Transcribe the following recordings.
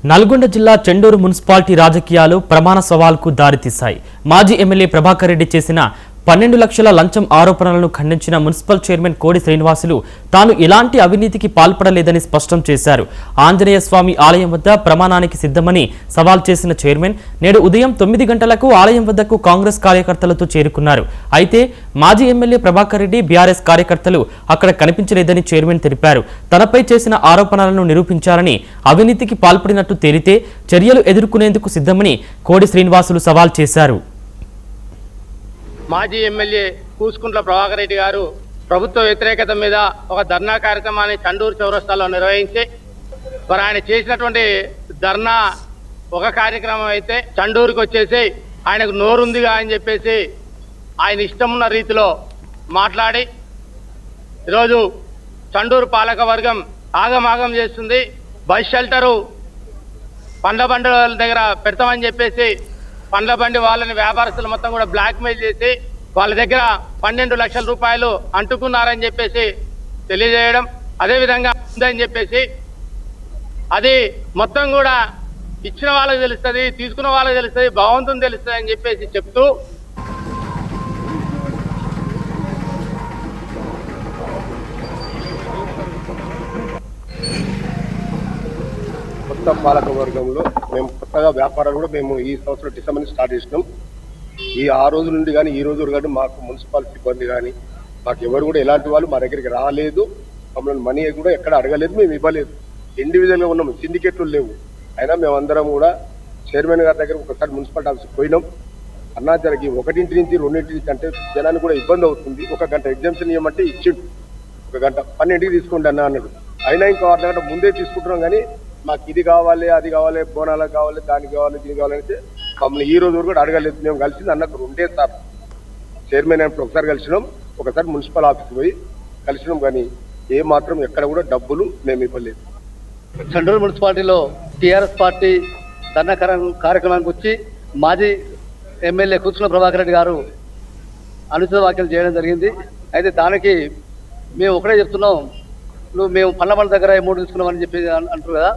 నల్గొండ జిల్లా చెండూరు మున్సిపాలిటీ రాజకీయాలు ప్రమాణ సవాల్కు దారితీశాయి. మాజీ ఎమ్మెల్యే ప్రభాకర్ రెడ్డి చేసిన 12 లక్షల లంచం ఆరోపణలను ఖండించిన మున్సిపల్ చైర్మన్ కోడి శ్రీనివాసులు తాను ఎలాంటి అవినీతికి పాల్పడలేదని స్పష్టం చేశారు. ఆంజనేయ స్వామి ఆలయం వద్ద ప్రమాణానికి సిద్ధమని సవాల్ చేసిన చైర్మన్ నేడు ఉదయం 9 గంటలకు ఆలయం వద్దకు కాంగ్రెస్ కార్యకర్తలతో చేరుకున్నారు. అయితే మాజీ ఎమ్మెల్యే ప్రభాకర్ రెడ్డి బీఆర్ఎస్ కార్యకర్తలు అక్కడ కనిపించలేదని చైర్మన్ తెలిపారు. తనపై చేసిన ఆరోపణలను నిరూపించాలని, అవినీతికి పాల్పడినట్టు తేలితే చర్యలు ఎదుర్కొనేందుకు సిద్ధమని కోడి శ్రీనివాసులు సవాల్ చేశారు. మాజీ ఎమ్మెల్యే కూసుకుంట్ల ప్రభాకర్ రెడ్డి గారు ప్రభుత్వ వ్యతిరేకత మీద ఒక ధర్నా కార్యక్రమాన్ని చండూరు చౌరస్తాలో నిర్వహించి మరి ఆయన చేసినటువంటి ధర్నా ఒక కార్యక్రమం అయితే చండూరుకి వచ్చేసి ఆయనకు నోరుందిగా అని చెప్పేసి ఆయన ఇష్టం ఉన్న రీతిలో మాట్లాడి ఈరోజు చండూరు పాలక వర్గం ఆగమాగం చేస్తుంది. బస్ షెల్టరు పండ్ల బండుల దగ్గర పెడతామని చెప్పేసి పండ్ల బండి వాళ్ళని వ్యాపారస్తులు మొత్తం కూడా బ్లాక్మెయిల్ చేసి వాళ్ళ దగ్గర 12 లక్షల రూపాయలు అంటుకున్నారని చెప్పేసి తెలియజేయడం, అదేవిధంగా ఉందని చెప్పేసి అది మొత్తం కూడా ఇచ్చిన వాళ్ళకి తెలుస్తుంది, తీసుకున్న వాళ్ళకి తెలుస్తుంది, భగవంతుని తెలుస్తుంది అని చెప్పేసి చెప్తూ కొత్త పాలక వర్గంలో మేము కొత్తగా వ్యాపారాలు కూడా మేము ఈ సంవత్సరం డిసెంబర్ నుంచి స్టార్ట్ చేసినాం. ఈ 6 రోజుల నుండి కానీ ఈ రోజు కానీ మాకు మున్సిపల్ సిబ్బంది కానీ మాకు ఎవరు కూడా ఎలాంటి వాళ్ళు మా దగ్గరికి రాలేదు. మమ్మల్ని మనీ కూడా ఎక్కడ అడగలేదు, మేము ఇవ్వలేదు. ఇండివిజువల్గా ఉన్నాము, సిండికేట్లు లేవు. అయినా మేమందరం కూడా చైర్మన్ గారి దగ్గర ఒకసారి మున్సిపల్ ఆఫీస్కి పోయినాం. అన్నా జరిగి 1 నుంచి 2 నుంచి అంటే జనానికి కూడా ఇబ్బంది అవుతుంది. 1 గంట ఎగ్జామ్షన్ ఇవ్వమంటే ఇచ్చిండు, 1 గంట 12కి తీసుకోండి అన్న అన్నాడు. అయినా ఇంకో 1 గంట ముందే తీసుకుంటున్నాం కానీ మాకు ఇది కావాలి, అది కావాలి, బోనాలకు కావాలి, దానికి కావాలి, దీనికి కావాలంటే మమ్మల్ని ఈ రోజు కూడా అడగలేదు. మేము కలిసింది అన్నకు 2 సార్లు చైర్మన్ అయినప్పుడు ఒకసారి కలిసినాం, ఒకసారి మున్సిపల్ ఆఫీస్కి పోయి కలిసినాం. కానీ ఏ మాత్రం ఎక్కడ కూడా డబ్బులు మేము ఇవ్వలేదు. చండూరు మున్సిపాలిటీలో టీఆర్ఎస్ పార్టీ ధర్నా కార్యక్రమానికి వచ్చి మాజీ ఎమ్మెల్యే కూచుకున్న ప్రభాకర్ రెడ్డి గారు అనుచిత వ్యాఖ్యలు చేయడం జరిగింది. అయితే దానికి మేము ఒకటే చెప్తున్నాం, నువ్వు మేము పండ్ల దగ్గర 3 తీసుకున్నామని చెప్పి అంటారు కదా.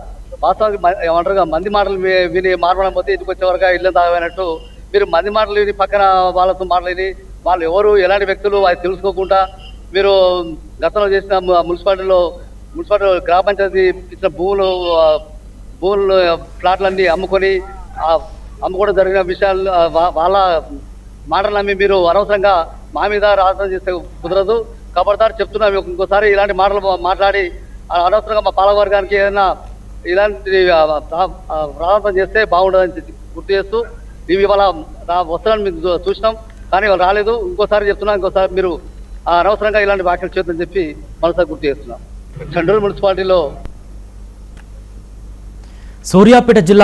వాస్తవానికి ఏమంటారుగా మంది మాటలు విని మాట్లాడడం పోతే ఇంటికి వచ్చే వరకు ఇల్లు తాగమైనట్టు మీరు మంది మాటలు విని పక్కన వాళ్ళతో మాట్లాడి వాళ్ళు ఎవరు ఎలాంటి వ్యక్తులు అది తెలుసుకోకుండా మీరు గతంలో చేసిన మున్సిపాలిటీ గ్రామ పంచాయతీ ఇచ్చిన భూములు ప్లాట్లన్నీ అమ్ముకోవడం జరిగిన విషయాలు వాళ్ళ మాటలు నమ్మి మీరు అనవసరంగా మా మీద రాజధాన చేస్తే కుదరదు. కాబట్టి చెప్తున్నాం, ఇంకోసారి ఇలాంటి మాటలు మాట్లాడి అనవసరంగా మా పాలకవర్గానికి ఏదైనా ఇలాంటి రాజధానం చేస్తే బాగుండదని గుర్తు చేస్తూ ఇవి ఇవాళ వస్తున్నాను మీకు చూసినాం, కానీ వాళ్ళు రాలేదు. ఇంకోసారి చెప్తున్నాం, ఇంకోసారి మీరు అనవసరంగా ఇలాంటి వ్యాఖ్యలు చేద్దని చెప్పి మరోసారి గుర్తు చేస్తున్నాం. చండూరు మున్సిపాలిటీలో సూర్యాపేట జిల్లా